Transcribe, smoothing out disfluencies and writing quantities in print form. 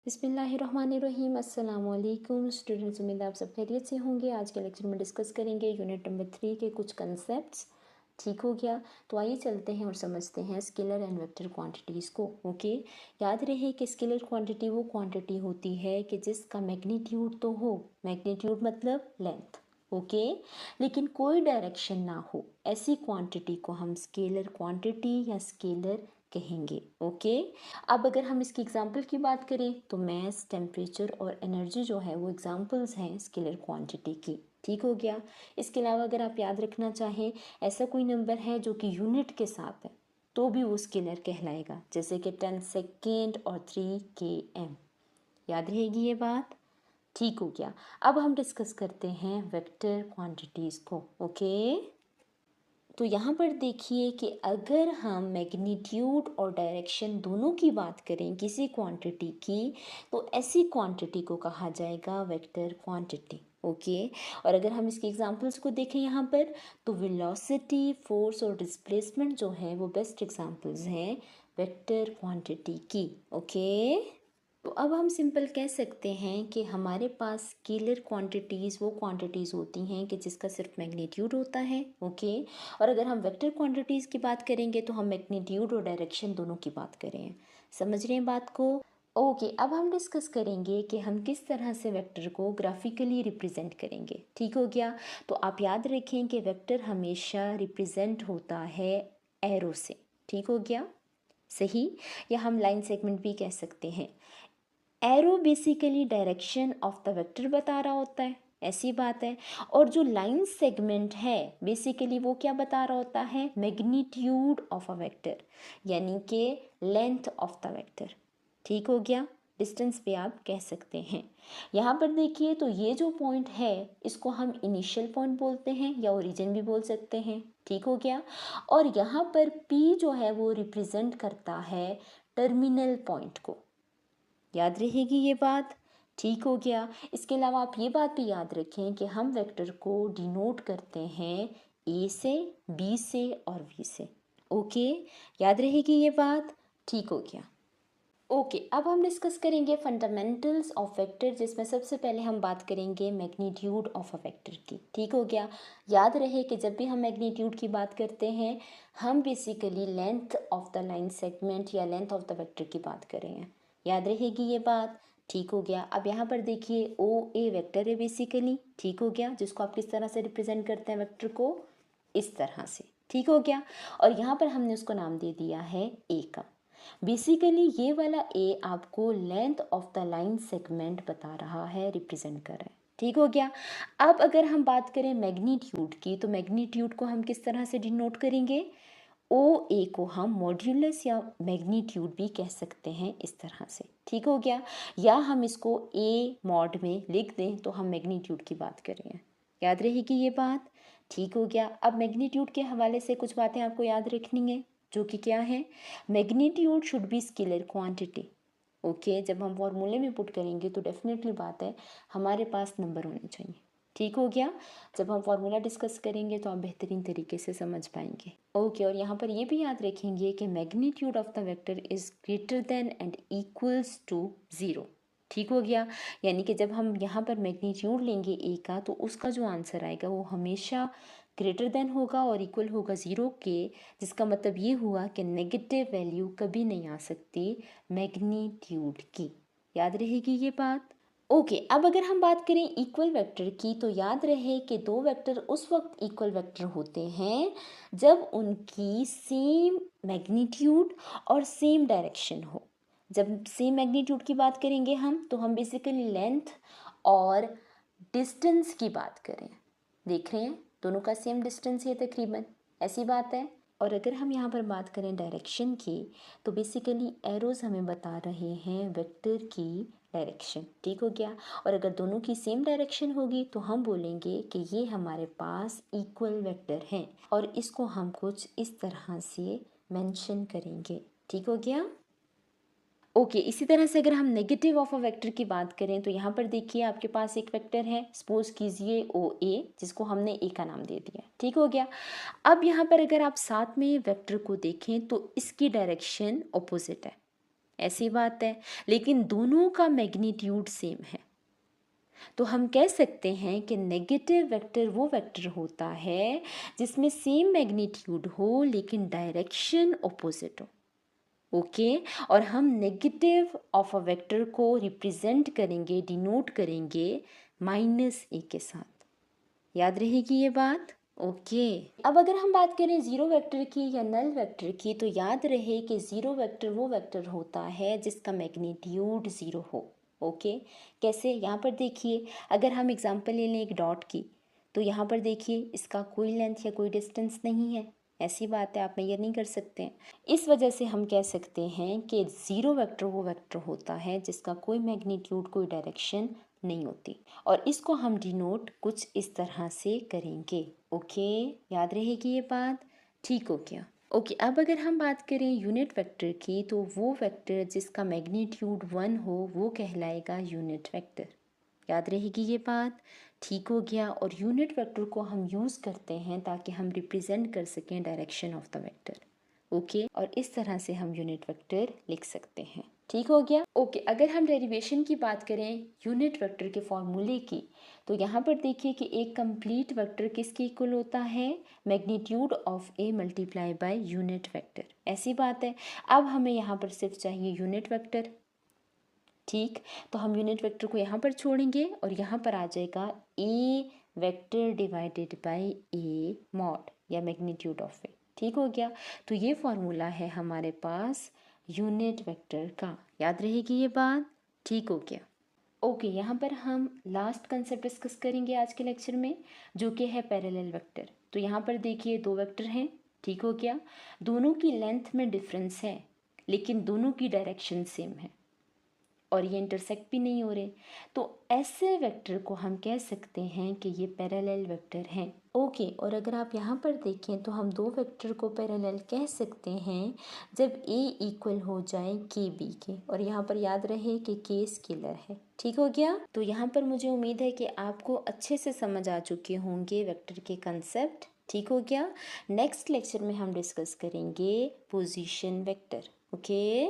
बिस्मिल्लाहिर्रहमानिर्रहीम। अस्सलाम वालेकुम स्टूडेंट्स, उम्मीद आप सब खैरियत से होंगे। आज के लेक्चर में डिस्कस करेंगे यूनिट नंबर 3 के कुछ कंसेप्ट्स। ठीक हो गया, तो आइए चलते हैं और समझते हैं स्केलर एंड वेक्टर क्वांटिटीज़ को। ओके, याद रहे कि स्केलर क्वांटिटी वो क्वांटिटी होती है कि जिसका मैग्नीट्यूड तो हो, मैग्नीट्यूड मतलब लेंथ, ओके, लेकिन कोई डायरेक्शन ना हो, ऐसी क्वांटिटी को हम स्केलर क्वांटिटी या स्केलर कहेंगे। ओके, अब अगर हम इसकी एग्जांपल की बात करें तो मैस, टेम्परेचर और एनर्जी जो है वो एग्जांपल्स हैं स्केलर क्वांटिटी की। ठीक हो गया। इसके अलावा अगर आप याद रखना चाहें, ऐसा कोई नंबर है जो कि यूनिट के साथ है तो भी वो स्केलर कहलाएगा, जैसे कि 10 सेकेंड और 3 km। याद रहेगी ये बात? ठीक हो गया। अब हम डिस्कस करते हैं वेक्टर क्वांटिटीज़ को। ओके, तो यहाँ पर देखिए कि अगर हम मैग्नीट्यूड और डायरेक्शन दोनों की बात करें किसी क्वांटिटी की, तो ऐसी क्वांटिटी को कहा जाएगा वेक्टर क्वांटिटी। ओके, और अगर हम इसके एग्जांपल्स को देखें यहाँ पर, तो वेलोसिटी, फोर्स और डिस्प्लेसमेंट जो है वो बेस्ट एग्जांपल्स हैं वेक्टर क्वांटिटी की। ओके, तो अब हम सिंपल कह सकते हैं कि हमारे पास स्केलर क्वांटिटीज़ वो क्वांटिटीज़ होती हैं कि जिसका सिर्फ मैग्नीट्यूड होता है। ओके, और अगर हम वेक्टर क्वांटिटीज़ की बात करेंगे तो हम मैग्नीट्यूड और डायरेक्शन दोनों की बात कर रहे हैं। समझ रहे हैं बात को? ओके, अब हम डिस्कस करेंगे कि हम किस तरह से वेक्टर को ग्राफिकली रिप्रेजेंट करेंगे। ठीक हो गया, तो आप याद रखें कि वेक्टर हमेशा रिप्रेजेंट होता है एरो से। ठीक हो गया, सही, या हम लाइन सेगमेंट भी कह सकते हैं। Arrow basically direction of the vector बता रहा होता है, ऐसी बात है। और जो लाइन सेगमेंट है बेसिकली वो क्या बता रहा होता है? मैग्नीट्यूड ऑफ अ वेक्टर, यानी कि लेंथ ऑफ द वेक्टर। ठीक हो गया, डिस्टेंस पे आप कह सकते हैं। यहाँ पर देखिए, तो ये जो पॉइंट है इसको हम इनिशियल पॉइंट बोलते हैं या ओरिजिन भी बोल सकते हैं। ठीक हो गया, और यहाँ पर P जो है वो रिप्रेजेंट करता है टर्मिनल पॉइंट को। याद रहेगी ये बात? ठीक हो गया। इसके अलावा आप ये बात भी याद रखें कि हम वेक्टर को डिनोट करते हैं ए से, बी से और वी से। ओके, याद रहेगी ये बात? ठीक हो गया। ओके, अब हम डिस्कस करेंगे फंडामेंटल्स ऑफ वेक्टर, जिसमें सबसे पहले हम बात करेंगे मैग्नीट्यूड ऑफ अ वेक्टर की। ठीक हो गया। याद रहे कि जब भी हम मैग्नीट्यूड की बात करते हैं हम basically length of the line segment या लेंथ ऑफ द वेक्टर की बात कर रहे हैं। याद रहेगी ये बात? ठीक हो गया। अब यहाँ पर देखिए ओ ए वेक्टर है बेसिकली। ठीक हो गया, जिसको आप किस तरह से रिप्रेजेंट करते हैं वेक्टर को? इस तरह से। ठीक हो गया, और यहाँ पर हमने उसको नाम दे दिया है ए का। बेसिकली ये वाला ए आपको length of the line segment बता रहा है, रिप्रेजेंट कर रहा है। ठीक हो गया। अब अगर हम बात करें मैग्नीट्यूड की, तो मैग्नीट्यूड को हम किस तरह से डिनोट करेंगे? ओ ए को हम मॉड्यूलस या मैग्नीट्यूड भी कह सकते हैं, इस तरह से। ठीक हो गया, या हम इसको ए मॉड में लिख दें तो हम मैग्नीट्यूड की बात कर रहे हैं। याद रहेगी ये बात? ठीक हो गया। अब मैग्नीट्यूड के हवाले से कुछ बातें आपको याद रखनी है, जो कि क्या है? Magnitude should be scalar quantity. Okay, जब हम फॉर्मूले में पुट करेंगे तो डेफिनेटली बात है हमारे पास नंबर होने चाहिए। ठीक हो गया, जब हम फॉर्मूला डिस्कस करेंगे तो आप बेहतरीन तरीके से समझ पाएंगे। ओके, और यहाँ पर ये भी याद रखेंगे कि magnitude of the vector is greater than and equals to 0। ठीक हो गया, यानी कि जब हम यहाँ पर मैग्नीट्यूड लेंगे ए का तो उसका जो आंसर आएगा वो हमेशा ग्रेटर देन होगा और इक्वल होगा 0 के, जिसका मतलब ये हुआ कि नेगेटिव वैल्यू कभी नहीं आ सकती मैग्नीट्यूड की। याद रहेगी ये बात? ओके, अब अगर हम बात करें इक्वल वेक्टर की, तो याद रहे कि दो वेक्टर उस वक्त इक्वल वेक्टर होते हैं जब उनकी सेम मैग्नीट्यूड और सेम डायरेक्शन हो। जब सेम मैग्नीट्यूड की बात करेंगे हम, तो हम बेसिकली लेंथ और डिस्टेंस की बात करें। देख रहे हैं दोनों का सेम डिस्टेंस है तकरीबन, ऐसी बात है। और अगर हम यहाँ पर बात करें डायरेक्शन की, तो बेसिकली एरोज हमें बता रहे हैं वेक्टर की डायरेक्शन। ठीक हो गया, और अगर दोनों की सेम डायरेक्शन होगी तो हम बोलेंगे कि ये हमारे पास इक्वल वेक्टर हैं, और इसको हम कुछ इस तरह से मेंशन करेंगे। ठीक हो गया। ओके, इसी तरह से अगर हम नेगेटिव ऑफ अ वेक्टर की बात करें, तो यहाँ पर देखिए आपके पास एक वेक्टर है, सपोज कीजिए ओ ए, जिसको हमने ए का नाम दे दिया। ठीक हो गया। अब यहाँ पर अगर आप साथ में वेक्टर को देखें तो इसकी डायरेक्शन ऑपोजिट है। ऐसी बात है, लेकिन दोनों का मैग्नीट्यूड सेम है। तो हम कह सकते हैं कि नेगेटिव वेक्टर वो वेक्टर होता है जिसमें सेम मैग्नीट्यूड हो लेकिन डायरेक्शन ऑपोजिट हो। ओके और हम नेगेटिव ऑफ अ वेक्टर को रिप्रेजेंट करेंगे, डिनोट करेंगे -a के साथ। याद रहेगी ये बात? ओके अब अगर हम बात करें ज़ीरो वेक्टर की या नल वेक्टर की, तो याद रहे कि ज़ीरो वेक्टर वो वेक्टर होता है जिसका मैग्नीट्यूड ज़ीरो हो। ओके कैसे? यहाँ पर देखिए, अगर हम एग्जांपल ले लें एक डॉट की, तो यहाँ पर देखिए इसका कोई लेंथ या कोई डिस्टेंस नहीं है। ऐसी बात है, आप मेजर नहीं कर सकते हैं। इस वजह से हम कह सकते हैं कि ज़ीरो वेक्टर वो वेक्टर होता है जिसका कोई मैग्नीट्यूड, कोई डायरेक्शन नहीं होती। और इसको हम डिनोट कुछ इस तरह से करेंगे। ओके याद रहेगी ये बात? ठीक हो गया। ओके अब अगर हम बात करें यूनिट वेक्टर की, तो वो वेक्टर जिसका मैग्नीट्यूड 1 हो वो कहलाएगा यूनिट वेक्टर। याद रहेगी ये बात? ठीक हो गया। और यूनिट वेक्टर को हम यूज़ करते हैं ताकि हम रिप्रेजेंट कर सकें direction of the vector. Okay और इस तरह से हम यूनिट वेक्टर लिख सकते हैं। ठीक हो गया। ओके अगर हम डेरिवेशन की बात करें यूनिट वेक्टर के फॉर्मूले की, तो यहाँ पर देखिए कि एक कंप्लीट वेक्टर किसके इक्वल होता है? Magnitude of A multiply by unit vector. ऐसी बात है। अब हमें यहाँ पर सिर्फ चाहिए यूनिट वेक्टर। ठीक, तो हम यूनिट वेक्टर को यहाँ पर छोड़ेंगे और यहाँ पर आ जाएगा A vector divided by A mod या मैग्नीट्यूड ऑफ ए। ठीक हो गया। तो ये फॉर्मूला है हमारे पास यूनिट वेक्टर का। याद रहेगी ये बात? ठीक हो गया। ओके यहाँ पर हम लास्ट कंसेप्ट डिस्कस करेंगे आज के लेक्चर में, जो कि है पैरेलल वेक्टर। तो यहाँ पर देखिए दो वेक्टर हैं। ठीक हो गया। दोनों की लेंथ में डिफरेंस है लेकिन दोनों की डायरेक्शन सेम है और ये इंटरसेक्ट भी नहीं हो रहे, तो ऐसे वेक्टर को हम कह सकते हैं कि ये पैरेलल वेक्टर हैं। ओके और अगर आप यहाँ पर देखें तो हम दो वेक्टर को पैरेलल कह सकते हैं जब ए इक्वल हो जाए के बी के, और यहाँ पर याद रहे कि के स्केलर है। ठीक हो गया। तो यहाँ पर मुझे उम्मीद है कि आपको अच्छे से समझ आ चुके होंगे वेक्टर के कंसेप्ट। ठीक हो गया। नेक्स्ट लेक्चर में हम डिस्कस करेंगे पोजीशन वेक्टर। ओके।